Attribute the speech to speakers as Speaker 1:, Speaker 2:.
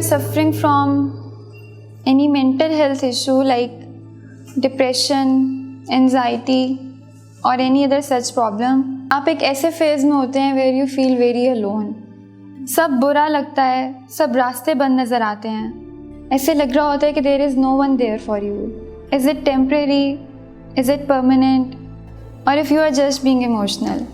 Speaker 1: suffering from any mental health issue like depression, anxiety or any other such problem, आप एक ऐसे phase में होते हैं where you feel very alone. सब बुरा लगता है, सब रास्ते बंद नज़र आते हैं, ऐसे लग रहा होता है कि there is no one there for you. Is it temporary? Is it permanent? Or if you are just being emotional?